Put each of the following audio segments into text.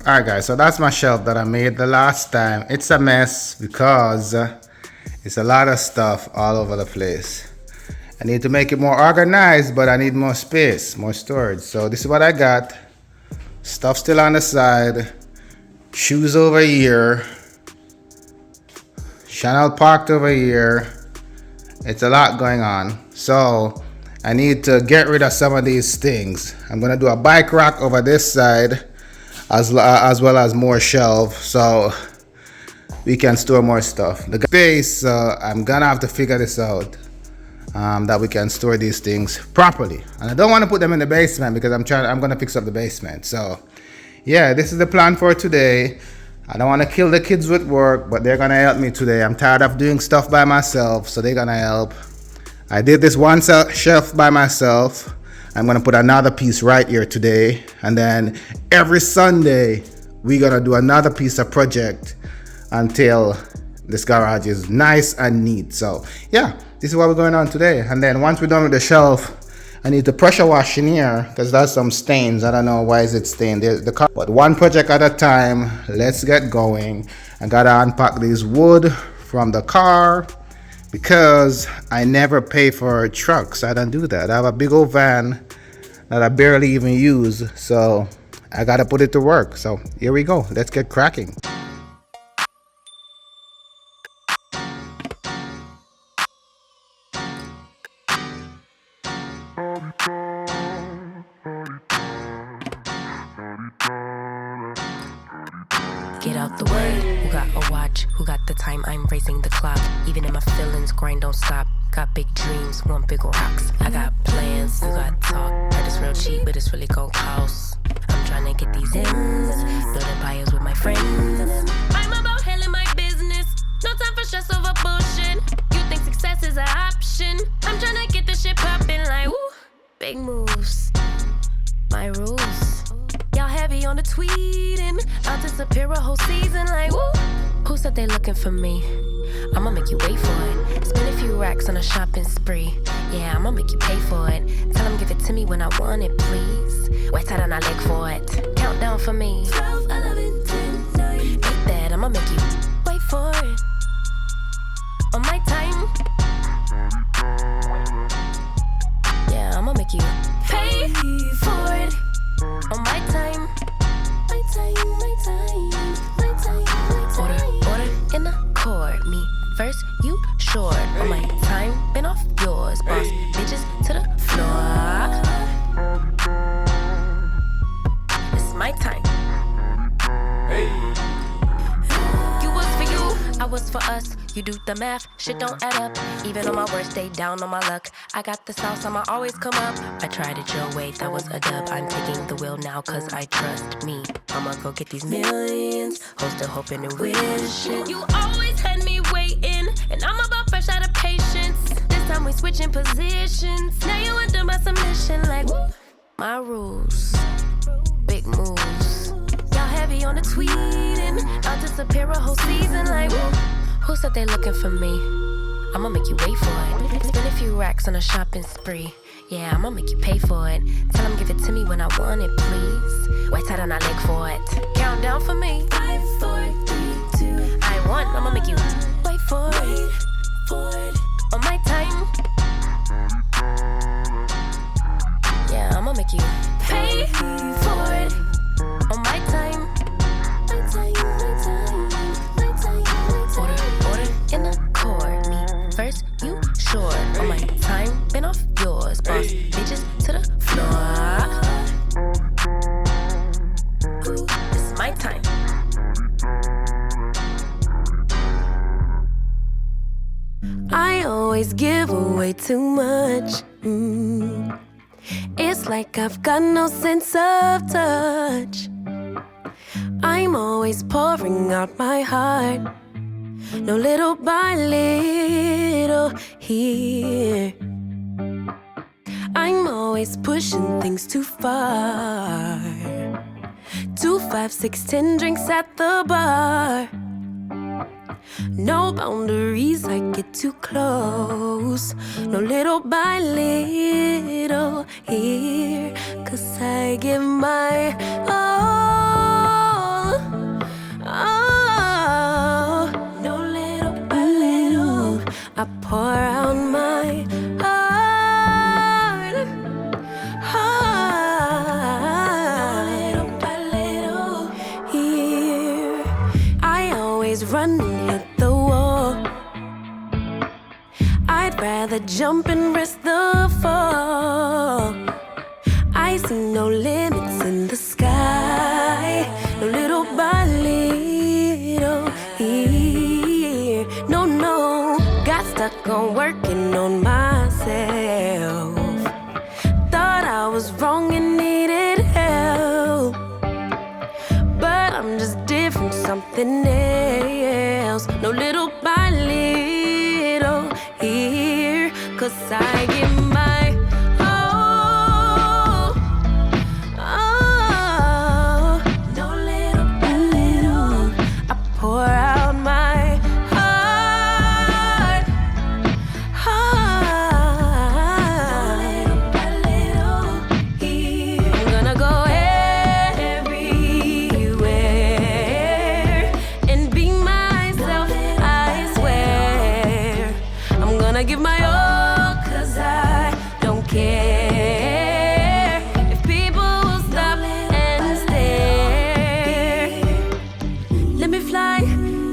Alright guys, so that's my shelf that I made the last time. It's a mess because it's a lot of stuff all over the place. I need to make it more organized, but I need more space, more storage. So this is what I got. Stuff still on the side. Shoes over here. Chanel parked over here. It's a lot going on. So I need to get rid of some of these things. I'm gonna do a bike rack over this side, as well as more shelves, so we can store more stuff. The space, I'm gonna have to figure this out, that we can store these things properly. And I don't want to put them in the basement because I'm gonna fix up the basement. So yeah, this is the plan for today. I don't want to kill the kids with work, but they're gonna help me today. I'm tired of doing stuff by myself, so they're gonna help. I did this one shelf by myself. I'm gonna put another piece right here today, and then every Sunday we're gonna do another piece of project until this garage is nice and neat. So yeah, this is what we're going on today. And then once we're done with the shelf, I need to pressure wash in here because there's some stains. I don't know why is it stained. But one project at a time. Let's get going. I gotta unpack this wood from the car, because I never pay for trucks. I don't do that. I have a big old van that I barely even use, so I gotta put it to work. So here we go. Let's get cracking. Get out the way, who got a watch, who got the time, I'm raising the clock. Even in my feelings, grind don't stop. Got big dreams, want big rocks. I got plans, you got talk. Heard it's real cheap, but it's really gon' cost. I'm tryna get these ends, building empires with my friends. I'm about handling my business, no time for stress over bullshit. You think success is an option? I'm tryna get this shit poppin' like woo. Big moves, my rules. Y'all heavy on the tweeting, I'll disappear a whole season like woo. Who said they looking for me? I'ma make you wait for it. Spend a few racks on a shopping spree. Yeah, I'ma make you pay for it. Tell them give it to me when I want it, please. Wait till I leg for it. Countdown for me. 12, 11, 10, 9. Eat that, I'ma make you wait for it. On my time. Yeah, I'ma make you pay for it. On my time. My time, my time, my time, my time. Order in the court. Me first, you short. On my time, been off yours. Boss bitches to the floor. It's my time. Hey. You was for you, I was for us. You do the math, shit don't add up. Even on my worst day, down on my luck. I got the sauce, I'ma always come up. I tried it your way, that was a dub. I'm taking the wheel now, cause I trust me. I'ma go get these millions, hold still hoping and wishing. You always had me waiting, and I'm about fresh out of patience. This time we switching positions. Now you under my submission, like woo. My rules, big moves. Y'all heavy on the tweeting, I'll disappear a whole season, like woo. Who said they looking for me? I'ma make you wait for it. Spend a few racks on a shopping spree. Yeah, I'ma make you pay for it. Tell them give it to me when I want it, please. Wait till I leg for it. Countdown for me. 5, 4, 3, 2. I want, I'ma make you wait for it. On my time. Yeah, I'ma make you pay for it. On my time. My time, my time, my time, my time. Order in the court. Me first, you short. On my time, been off yours. Boss bitches to the floor. Ooh, it's my time. I always give away too much. It's like I've got no sense of touch. I'm always pouring out my heart. No, little by little here. I'm always pushing things too far. 2, 5, 6, 10 drinks at the bar. No boundaries, I get too close. No, little by little here. 'Cause I give my all run and hit the wall. I'd rather jump and risk the fall. I see no limits in the sky, no little by little here. No, no, got stuck on working on myself. Thought I was wrong and needed help, but I'm just different, something else. No little by little here, 'cause I get my give my all, 'cause I don't care if people will stop and stare. Let me fly,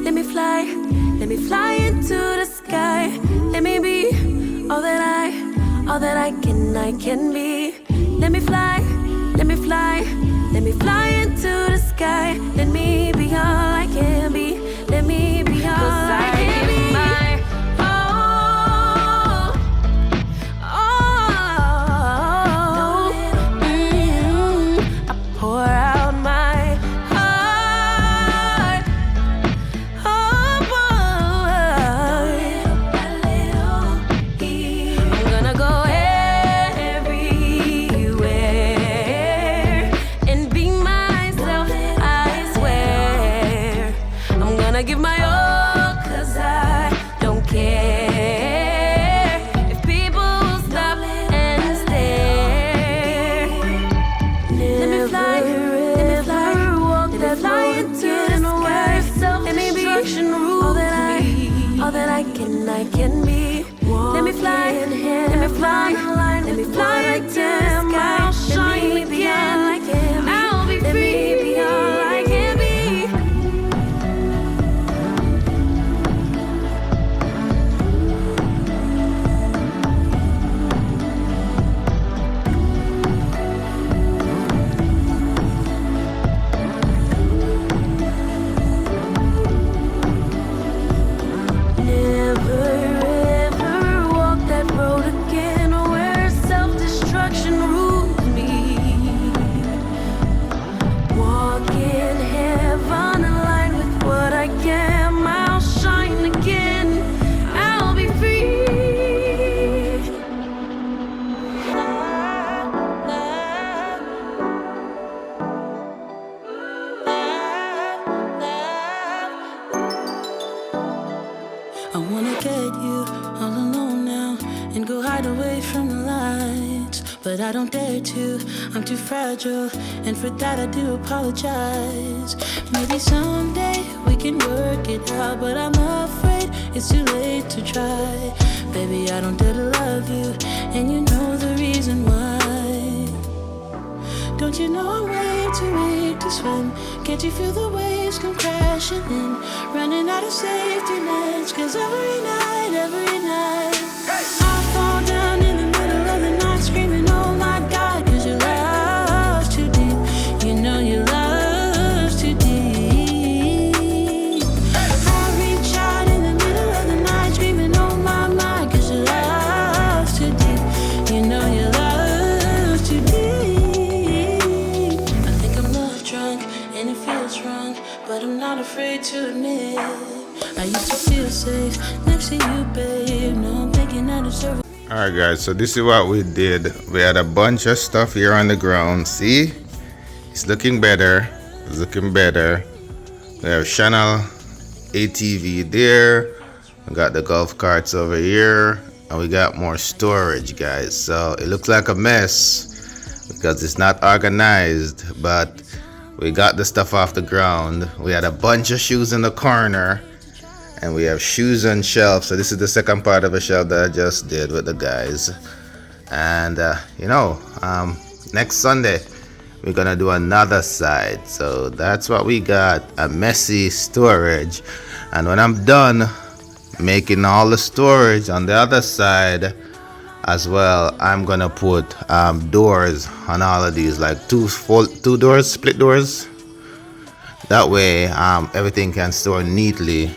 let me fly, let me fly into the sky. Let me be all that I can be. Let me fly, let me fly, let me fly into the sky. Let me be all I can be. Let me be all I can be. Give my all, 'cause I don't care if people will stop and stare. Let me fly, let me fly, walk that fly into the sky. Let me be all that I can be. Let me fly, let me fly, let me fly right to the sky. Let me be all I can be. I'll be free, be all I can be. I wanna get you all alone now and go hide away from the lights, but I don't dare to. I'm too fragile, and for that I do apologize. Maybe someday we can work it out, but I'm afraid it's too late to try. Baby, I don't dare to love you, and you know the reason why. Don't you know I'm way too weak to swim? Can't you feel the waves come crashing in? Running out of safety nets, 'cause every night hey, I fall down in the middle of the night screaming, oh my God, 'cause your love's too deep. You know your love's too deep. I reach out in the middle of the night screaming, oh my, 'cause your love's too deep. You know your love's too deep. I think I'm love drunk and it feels wrong, but I'm not afraid to admit I used to feel safe next to you, babe. No, I'm thinking I deserve it. Alright guys, so this is what we did. We had a bunch of stuff here on the ground. See? It's looking better. It's looking better. We have Channel ATV there. We got the golf carts over here. And we got more storage, guys. So it looks like a mess because it's not organized, but we got the stuff off the ground. We had a bunch of shoes in the corner, and we have shoes on shelves. So this is the second part of a shelf that I just did with the guys. And next Sunday we're gonna do another side. So that's what we got, a messy storage. And when I'm done making all the storage on the other side as well, I'm gonna put doors on all of these, like two doors, split doors. That way everything can store neatly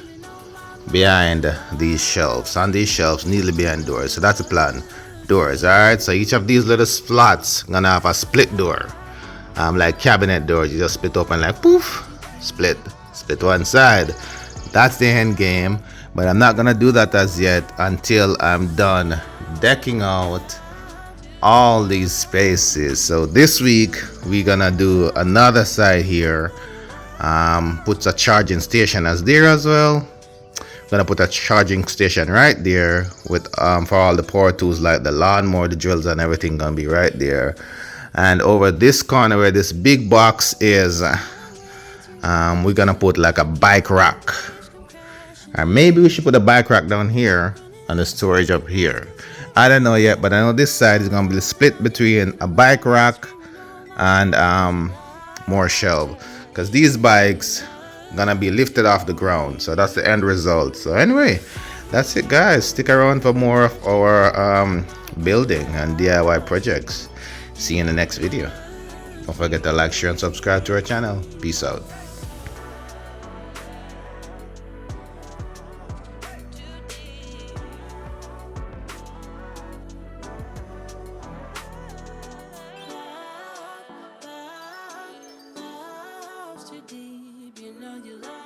behind these shelves, on these shelves, neatly behind doors. So that's the plan. Doors, all right. So each of these little slots gonna have a split door, like cabinet doors. You just split open like poof, split one side. That's the end game. But I'm not gonna do that as yet until I'm done decking out all these spaces. So this week we're gonna do another side here. Puts a charging station as there as well. Gonna put a charging station right there with for all the power tools like the lawnmower, the drills, and everything gonna be right there. And over this corner where this big box is, we're gonna put like a bike rack. And maybe we should put a bike rack down here and the storage up here. I don't know yet, but I know this side is gonna be split between a bike rack and more shelf, because these bikes gonna be lifted off the ground. So that's the end result. So anyway, that's it, guys. Stick around for more of our building and DIY projects. See you in the next video. Don't forget to like, share, and subscribe to our channel. Peace out. Too deep, you know you love